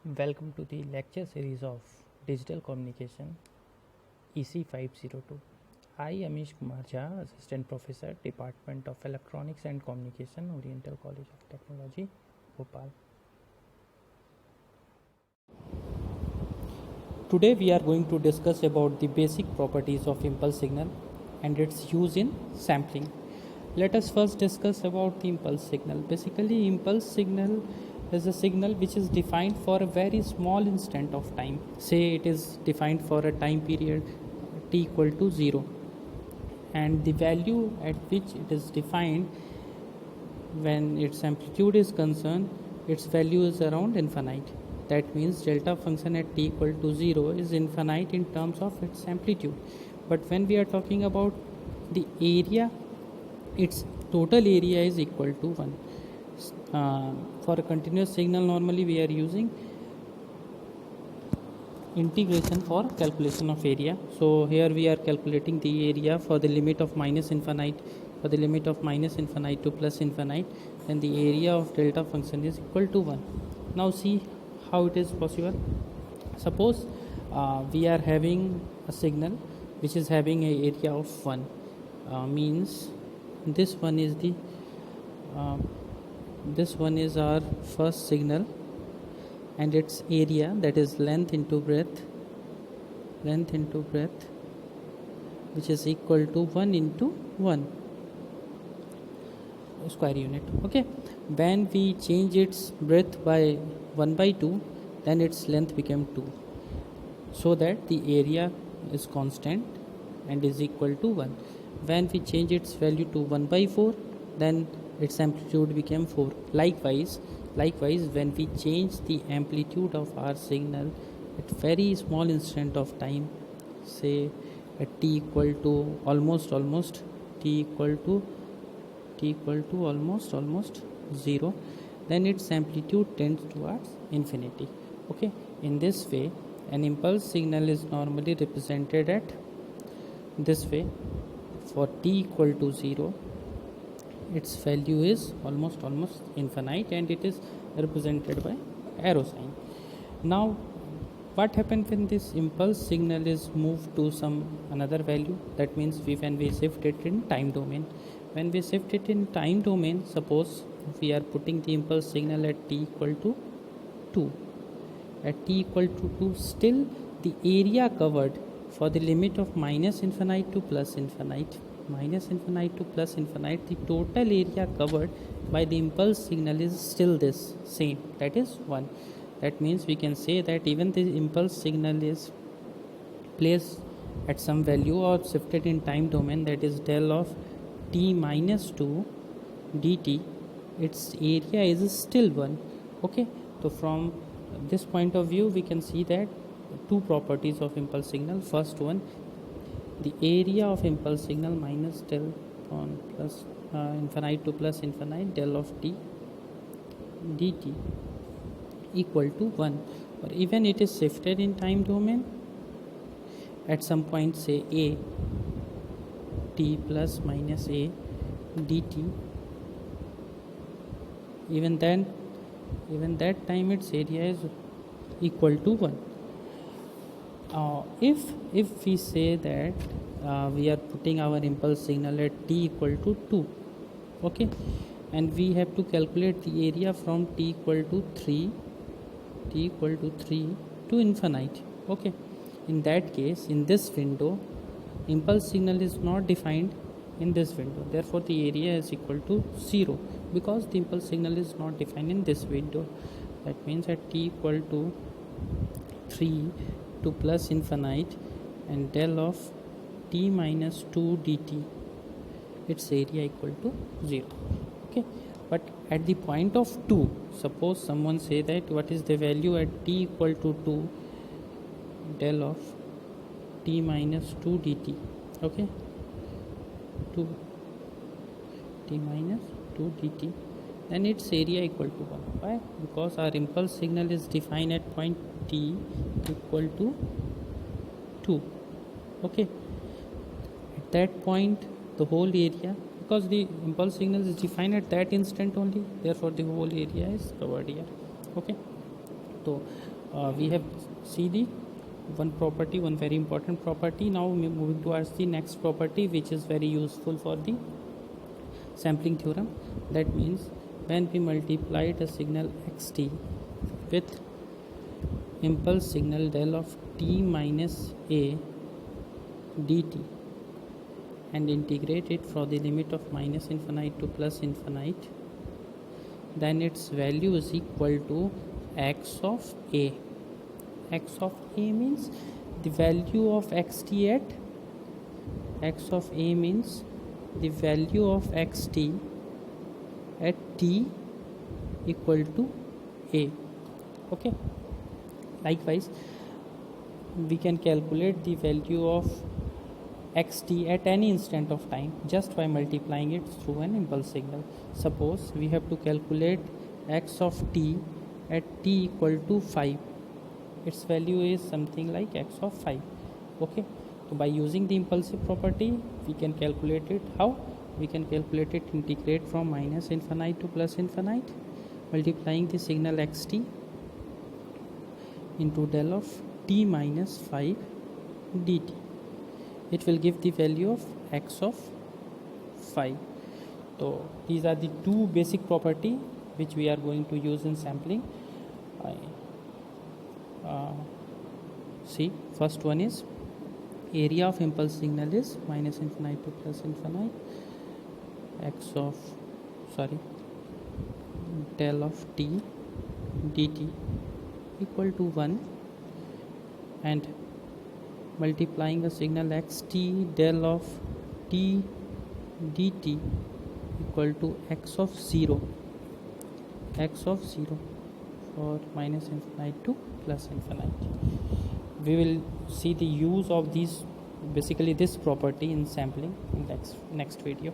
Welcome to the lecture series of Digital Communication EC 502. I am Amish Kumar Jha, Assistant Professor, Department of Electronics and Communication, Oriental College of Technology, Bhopal. Today we are going to discuss about the basic properties of impulse signal and its use in sampling. Let us first discuss about the impulse signal. Basically, impulse signal is a signal which is defined for a very small instant of time. Say it is defined for a time period t equal to 0, and the value at which it is defined, when its amplitude is concerned, its value is around infinite. That means delta function at t equal to 0 is infinite in terms of its amplitude. But when we are talking about the area, its total area is equal to 1. For a continuous signal, normally we are using integration for calculation of area. So here we are calculating the area for the limit of minus infinite, for the limit of minus infinite to plus infinite, and the area of delta function is equal to 1. Now see how it is possible. Suppose we are having a signal which is having an area of 1, means this one is the this one is our first signal, and its area, that is length into breadth, which is equal to 1 into 1 square unit. Okay, when we change its breadth by 1 by 2, then its length became 2, so that the area is constant and is equal to 1. When we change its value to 1 by 4, then its amplitude became 4. Likewise, when we change the amplitude of our signal at very small instant of time, say at t equal to almost almost 0, then its amplitude tends towards infinity. Okay, in this way an impulse signal is normally represented at this way. For t equal to 0, its value is almost infinite, and it is represented by arrow sign. Now what happens when this impulse signal is moved to some another value? That means when we shift it in time domain. When we shift it in time domain, suppose we are putting the impulse signal at t equal to 2. At t equal to 2, still the area covered for the limit of minus infinite to plus infinite, the total area covered by the impulse signal is still this same, that is 1. That means we can say that even the impulse signal is placed at some value or shifted in time domain, that is del of t minus 2 dt, its area is still 1. Okay, so from this point of view we can see that two properties of impulse signal. First one, the area of impulse signal minus del on plus infinite to plus infinite del of t dt equal to 1, or even it is shifted in time domain at some point, say a, t plus minus a dt, even that time its area is equal to 1. If we say that we are putting our impulse signal at t equal to 2, okay, and we have to calculate the area from t equal to 3 to infinite. Okay, in that case, in this window, impulse signal is not defined in this window, therefore the area is equal to 0, because the impulse signal is not defined in this window. That means at t equal to 3 to plus infinite and del of t minus 2 dt, its area equal to 0. Okay, but at the point of 2, suppose someone say that what is the value at t equal to 2 del of t minus 2 dt. Okay, 2 t minus 2 dt, then its area equal to 1. Why? Because our impulse signal is defined at point t equal to 2. Okay, at that point the whole area, because the impulse signal is defined at that instant only, therefore the whole area is covered here. Okay, So we have see the one property, one very important property. Now we moving towards the next property, which is very useful for the sampling theorem. That means when we multiply the signal xt with impulse signal del of t minus a dt and integrate it from the limit of minus infinite to plus infinite, then its value is equal to x of a. X of a means the value of xt at x of a means the value of xt at t equal to a. Okay, likewise we can calculate the value of xt at any instant of time just by multiplying it through an impulse signal. Suppose we have to calculate x of t at t equal to 5. Its value is something like x of 5. Okay, so by using the impulsive property we can calculate it. How? We can calculate it, integrate from minus infinite to plus infinite, multiplying the signal xt into del of t minus 5 dt. It will give the value of x of 5. So these are the two basic property which we are going to use in sampling. See, first one is area of impulse signal is minus infinite to plus infinite, del of t dt equal to 1, and multiplying the signal xt del of t dt equal to x of 0 for minus infinite to plus infinite. We will see the use of these, basically this property in sampling in next video.